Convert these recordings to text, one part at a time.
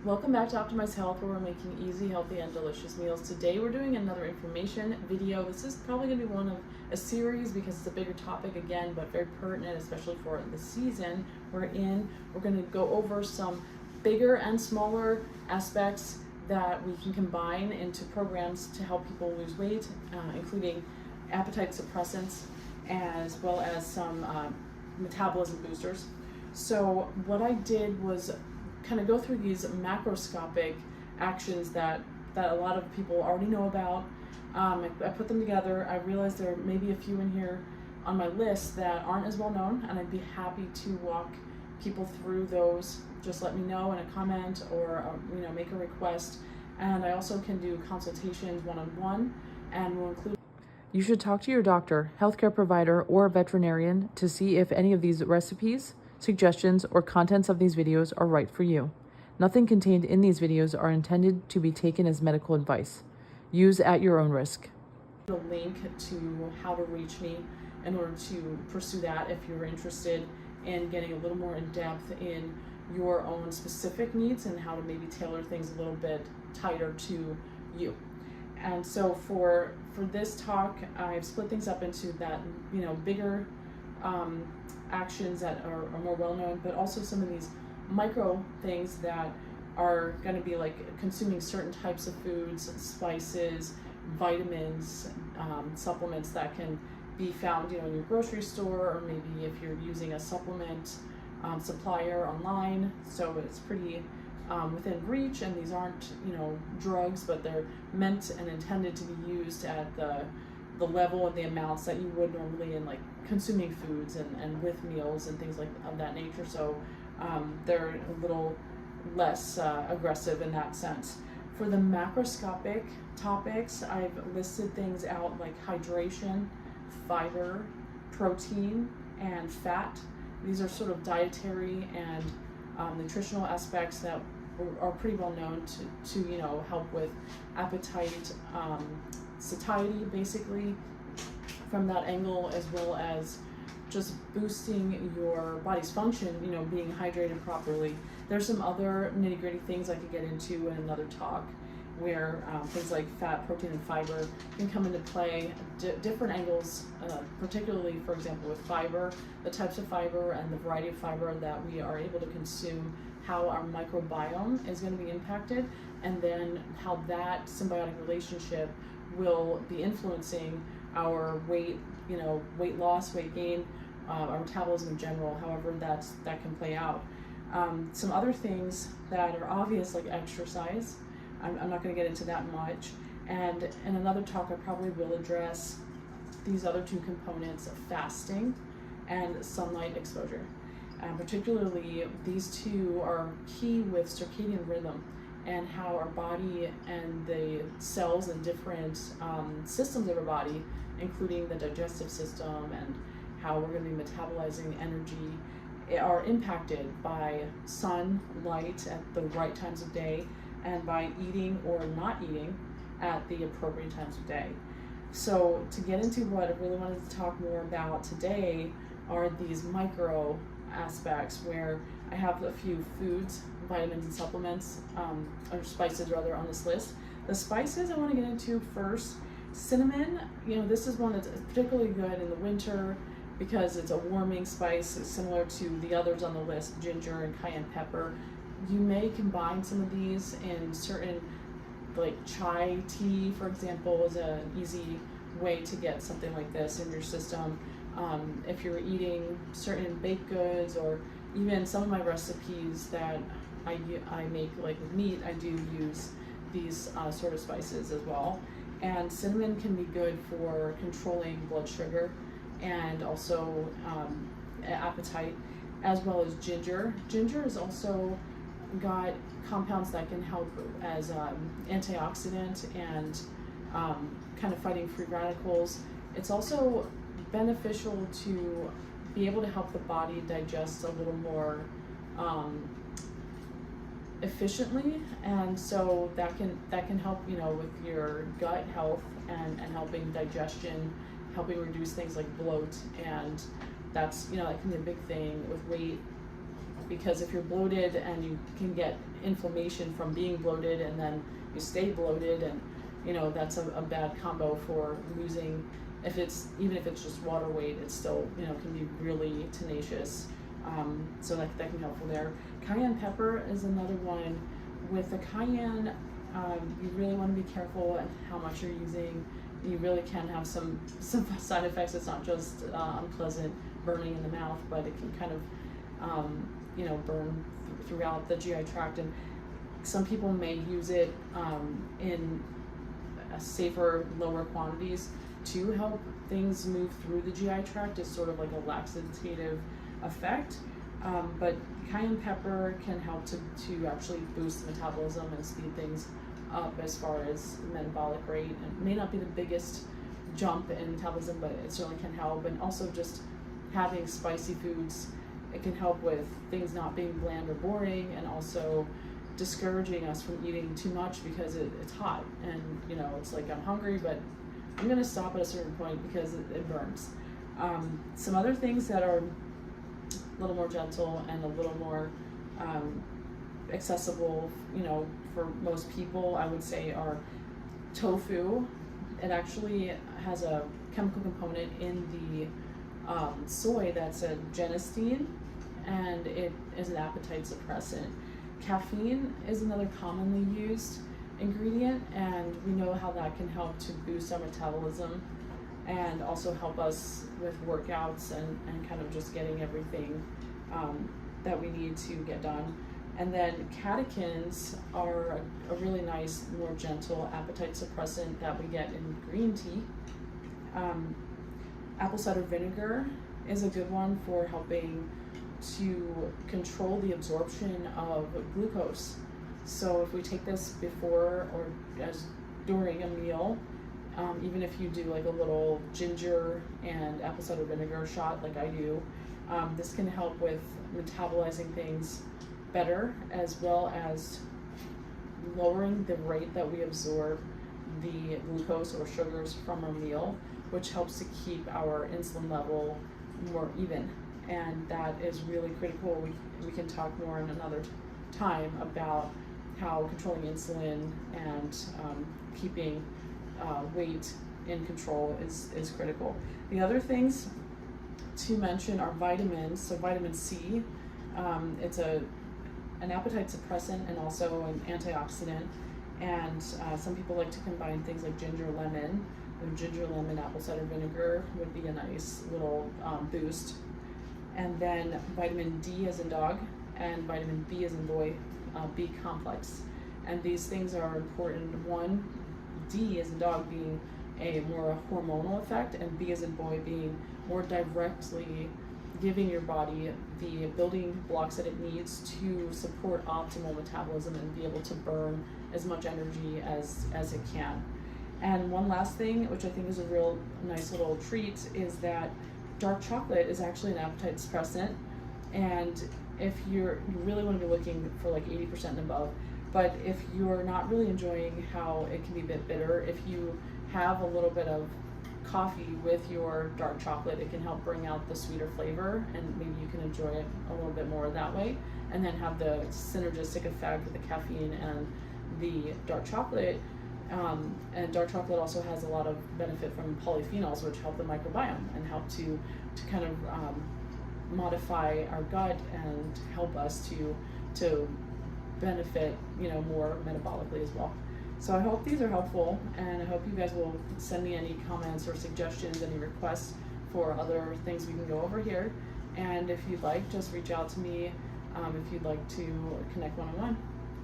Welcome back to Optimize Health, where we're making easy, healthy, and delicious meals. Today we're doing another information video. This is probably going to be one of a series because it's a bigger topic again, but very pertinent, especially for the season we're in. We're going to go over some bigger and smaller aspects that we can combine into programs to help people lose weight, including appetite suppressants, as well as some metabolism boosters. So what I did was kind of go through these macroscopic actions that a lot of people already know about. I put them together. I realized there may be a few in here on my list that aren't as well known, and I'd be happy to walk people through those. Just let me know in a comment or make a request. And I also can do consultations one-on-one, and we'll include. You should talk to your doctor, healthcare provider, or veterinarian to see if any of these recipes, suggestions, or contents of these videos are right for you. Nothing contained in these videos are intended to be taken as medical advice. Use at your own risk. The link to how to reach me in order to pursue that if you're interested in getting a little more in depth in your own specific needs and how to maybe tailor things a little bit tighter to you. And so for this talk, I've split things up into that, bigger actions that are more well-known, but also some of these micro things that are going to be like consuming certain types of foods, spices, vitamins, supplements that can be found, in your grocery store, or maybe if you're using a supplement supplier online. So it's pretty within reach, and these aren't, drugs, but they're meant and intended to be used at the level and the amounts that you would normally in like consuming foods and with meals and things like of that nature. So they're a little less aggressive in that sense. For the macroscopic topics, I've listed things out like hydration, fiber, protein, and fat. These are sort of dietary and nutritional aspects that are pretty well known to help with appetite, satiety, basically, from that angle, as well as just boosting your body's function, being hydrated properly. There's some other nitty-gritty things I could get into in another talk, where things like fat, protein, and fiber can come into play, different angles, particularly, for example, with fiber, the types of fiber and the variety of fiber that we are able to consume, how our microbiome is going to be impacted, and then how that symbiotic relationship will be influencing our weight, weight loss, weight gain, our metabolism in general, however that can play out. Some other things that are obvious, like exercise, I'm not going to get into that much. And in another talk, I probably will address these other two components of fasting and sunlight exposure. Particularly, these two are key with circadian rhythm and how our body and the cells and different systems of our body, including the digestive system and how we're going to be metabolizing energy, are impacted by sunlight at the right times of day and by eating or not eating at the appropriate times of day. So to get into what I really wanted to talk more about today are these micro aspects, where I have a few foods, vitamins, and supplements, or spices rather, on this list. The spices I want to get into first, cinnamon. This is one that's particularly good in the winter because it's a warming spice. It's similar to the others on the list, ginger and cayenne pepper. You may combine some of these in certain, like chai tea, for example, is an easy way to get something like this in your system. If you're eating certain baked goods, or even some of my recipes that I make, like with meat, I do use these sort of spices as well. And cinnamon can be good for controlling blood sugar and also appetite, as well as ginger. Ginger has also got compounds that can help as antioxidant and kind of fighting free radicals. It's also beneficial to be able to help the body digest a little more efficiently, and so that can help with your gut health and helping digestion, helping reduce things like bloat, and that's that can be a big thing with weight because if you're bloated and you can get inflammation from being bloated and then you stay bloated, and that's a bad combo for losing. Even if it's just water weight, it's still can be really tenacious. So that can be helpful there. Cayenne pepper is another one. With the cayenne, you really want to be careful at how much you're using. You really can have some side effects. It's not just unpleasant burning in the mouth, but it can kind of burn throughout the GI tract. And some people may use it in safer, lower quantities to help things move through the GI tract. It's sort of like a laxative effect. But cayenne pepper can help to actually boost metabolism and speed things up as far as metabolic rate. It may not be the biggest jump in metabolism, but it certainly can help. And also just having spicy foods, it can help with things not being bland or boring, and also discouraging us from eating too much because it's hot, and it's like I'm hungry, but I'm going to stop at a certain point because it burns. Some other things that are a little more gentle and a little more accessible, for most people, I would say, are tofu. It actually has a chemical component in the soy that's a genistein, and it is an appetite suppressant. Caffeine is another commonly used ingredient, and we know how that can help to boost our metabolism and also help us with workouts and kind of just getting everything that we need to get done. And then catechins are a really nice, more gentle appetite suppressant that we get in green tea. Apple cider vinegar is a good one for helping to control the absorption of glucose. So if we take this before or during a meal, even if you do like a little ginger and apple cider vinegar shot like I do, this can help with metabolizing things better, as well as lowering the rate that we absorb the glucose or sugars from our meal, which helps to keep our insulin level more even. And that is really critical. We can talk more in another time about how controlling insulin and keeping weight in control is critical. The other things to mention are vitamins. So vitamin C, it's an appetite suppressant and also an antioxidant. And some people like to combine things like ginger lemon. Ginger lemon apple cider vinegar would be a nice little boost. And then vitamin D as in dog and vitamin B as in boy, B complex. And these things are important. One, D as in dog being a more hormonal effect, and B as in boy being more directly giving your body the building blocks that it needs to support optimal metabolism and be able to burn as much energy as it can. And one last thing, which I think is a real nice little treat, is that dark chocolate is actually an appetite suppressant. And if you really want to be looking for like 80% and above, but if you're not really enjoying how it can be a bit bitter, if you have a little bit of coffee with your dark chocolate, it can help bring out the sweeter flavor, and maybe you can enjoy it a little bit more that way, and then have the synergistic effect with the caffeine and the dark chocolate. And dark chocolate also has a lot of benefit from polyphenols, which help the microbiome and help to kind of modify our gut and help us to benefit more metabolically as well. So I hope these are helpful, and I hope you guys will send me any comments or suggestions, any requests for other things we can go over here. And if you'd like, just reach out to me if you'd like to connect one-on-one.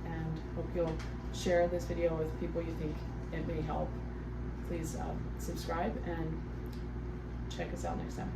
And hope you'll share this video with people you think it may help. Please subscribe and check us out next time.